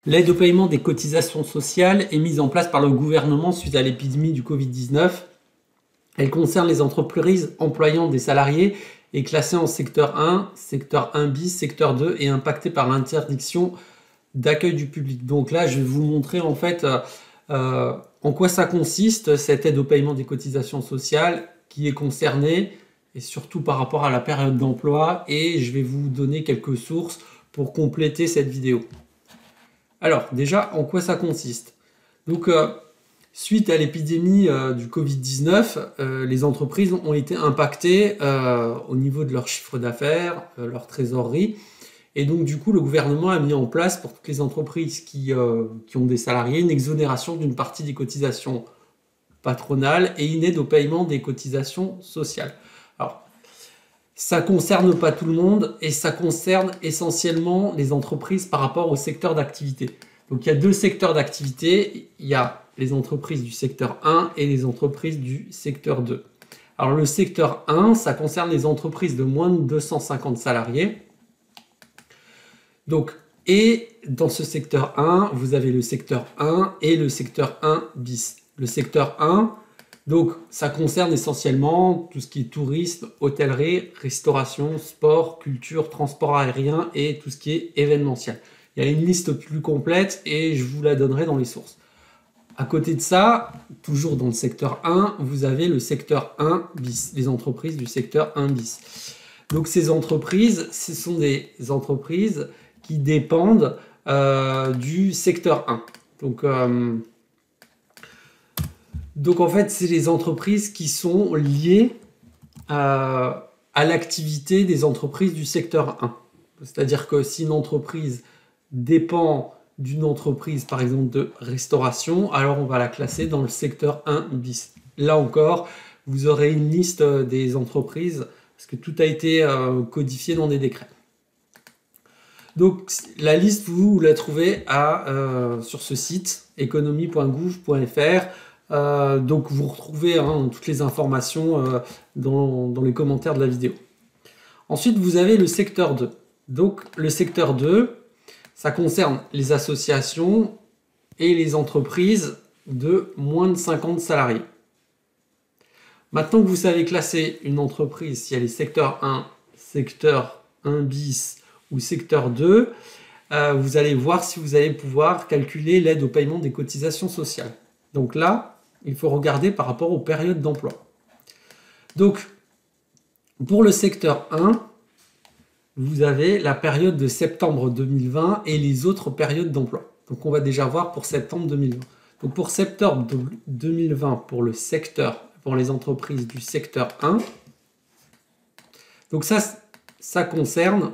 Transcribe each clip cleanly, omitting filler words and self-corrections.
L'aide au paiement des cotisations sociales est mise en place par le gouvernement suite à l'épidémie du Covid-19. Elle concerne les entreprises employant des salariés et classées en secteur 1, secteur 1 bis, secteur 2 et impactées par l'interdiction d'accueil du public. Donc là, je vais vous montrer en fait en quoi ça consiste, cette aide au paiement des cotisations sociales qui est concernée, et surtout par rapport à la période d'emploi, et je vais vous donner quelques sources pour compléter cette vidéo. Alors déjà, en quoi ça consiste? Donc suite à l'épidémie du Covid-19, les entreprises ont été impactées au niveau de leur chiffre d'affaires, leur trésorerie. Et donc, du coup, le gouvernement a mis en place pour toutes les entreprises qui ont des salariés une exonération d'une partie des cotisations patronales et une aide au paiement des cotisations sociales. Alors, ça ne concerne pas tout le monde et ça concerne essentiellement les entreprises par rapport au secteur d'activité. Donc, il y a deux secteurs d'activité. Il y a les entreprises du secteur 1 et les entreprises du secteur 2. Alors, le secteur 1, ça concerne les entreprises de moins de 250 salariés. Donc, et dans ce secteur 1, vous avez le secteur 1 et le secteur 1 bis. Le secteur 1, donc, ça concerne essentiellement tout ce qui est tourisme, hôtellerie, restauration, sport, culture, transport aérien et tout ce qui est événementiel. Il y a une liste plus complète et je vous la donnerai dans les sources. À côté de ça, toujours dans le secteur 1, vous avez le secteur 1 bis, les entreprises du secteur 1 bis. Donc, ces entreprises, ce sont des entreprises qui dépendent du secteur 1. Donc en fait, c'est les entreprises qui sont liées à l'activité des entreprises du secteur 1. C'est-à-dire que si une entreprise dépend d'une entreprise, par exemple, de restauration, alors on va la classer dans le secteur 1 bis. Là encore, vous aurez une liste des entreprises, parce que tout a été codifié dans des décrets. Donc la liste, vous la trouvez sur ce site, économie.gouv.fr. Donc vous retrouvez toutes les informations dans les commentaires de la vidéo. Ensuite, vous avez le secteur 2. Donc le secteur 2, ça concerne les associations et les entreprises de moins de 50 salariés. Maintenant que vous savez classer une entreprise, si elle est secteur 1, secteur 1 bis ou secteur 2, vous allez voir si vous allez pouvoir calculer l'aide au paiement des cotisations sociales. Donc là, il faut regarder par rapport aux périodes d'emploi. Donc, pour le secteur 1, vous avez la période de septembre 2020 et les autres périodes d'emploi. Donc, on va déjà voir pour septembre 2020. Donc, pour septembre 2020, pour le secteur, pour les entreprises du secteur 1, donc ça concerne,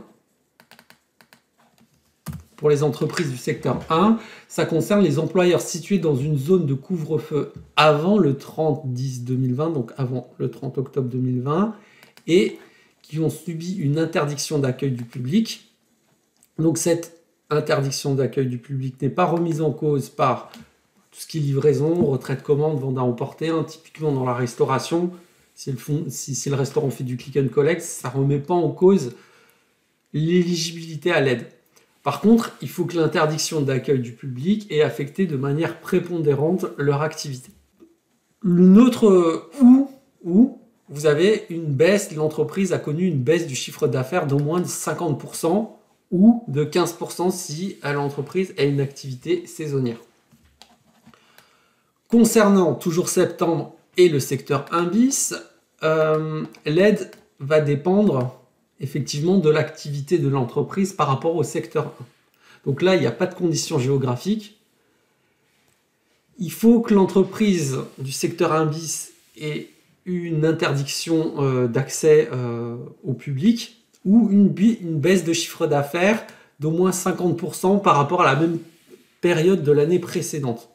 pour les entreprises du secteur 1, ça concerne les employeurs situés dans une zone de couvre-feu avant le 30/10/2020, donc avant le 30 octobre 2020, et qui ont subi une interdiction d'accueil du public. Donc cette interdiction d'accueil du public n'est pas remise en cause par tout ce qui est livraison, retrait de commande, vente à emporter, typiquement dans la restauration. Si le restaurant fait du click and collect, ça ne remet pas en cause l'éligibilité à l'aide. Par contre, il faut que l'interdiction d'accueil du public ait affecté de manière prépondérante leur activité. Une autre où vous avez une baisse, l'entreprise a connu une baisse du chiffre d'affaires d'au moins de 50% ou de 15% si l'entreprise a une activité saisonnière. Concernant toujours septembre et le secteur 1 bis, l'aide va dépendre effectivement de l'activité de l'entreprise par rapport au secteur 1. Donc là, il n'y a pas de conditions géographiques. Il faut que l'entreprise du secteur 1 bis ait une interdiction d'accès au public ou une baisse de chiffre d'affaires d'au moins 50% par rapport à la même période de l'année précédente.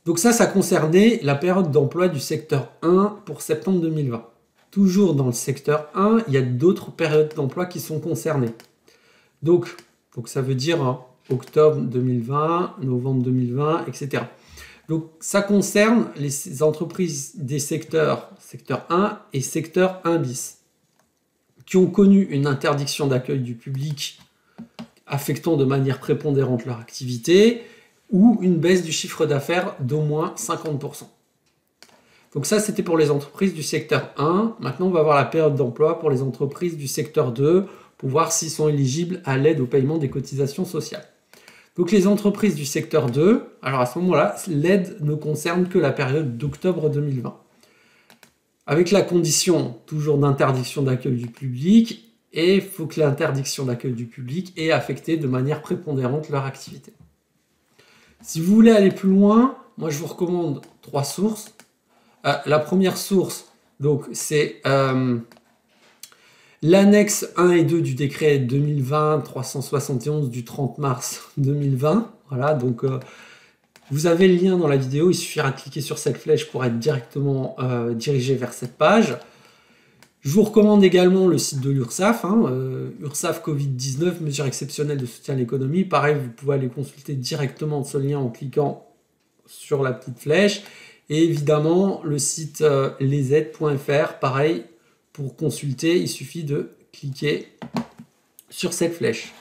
Donc ça concernait la période d'emploi du secteur 1 pour septembre 2020. Toujours dans le secteur 1, il y a d'autres périodes d'emploi qui sont concernées. Donc ça veut dire octobre 2020, novembre 2020, etc. Donc ça concerne les entreprises des secteur 1 et secteur 1 bis qui ont connu une interdiction d'accueil du public affectant de manière prépondérante leur activité, ou une baisse du chiffre d'affaires d'au moins 50%. Donc ça, c'était pour les entreprises du secteur 1. Maintenant, on va voir la période d'emploi pour les entreprises du secteur 2 pour voir s'ils sont éligibles à l'aide au paiement des cotisations sociales. Donc les entreprises du secteur 2, alors à ce moment-là, l'aide ne concerne que la période d'octobre 2020. Avec la condition toujours d'interdiction d'accueil du public, et il faut que l'interdiction d'accueil du public ait affecté de manière prépondérante leur activité. Si vous voulez aller plus loin, moi je vous recommande 3 sources. La première source, donc, c'est l'annexe 1 et 2 du décret 2020-371 du 30 mars 2020. Voilà, donc vous avez le lien dans la vidéo, il suffira de cliquer sur cette flèche pour être directement dirigé vers cette page. Je vous recommande également le site de l'URSSAF, URSSAF Covid-19, mesures exceptionnelles de soutien à l'économie. Pareil, vous pouvez aller consulter directement ce lien en cliquant sur la petite flèche. Et évidemment, le site lesaides.fr, pareil, pour consulter, il suffit de cliquer sur cette flèche.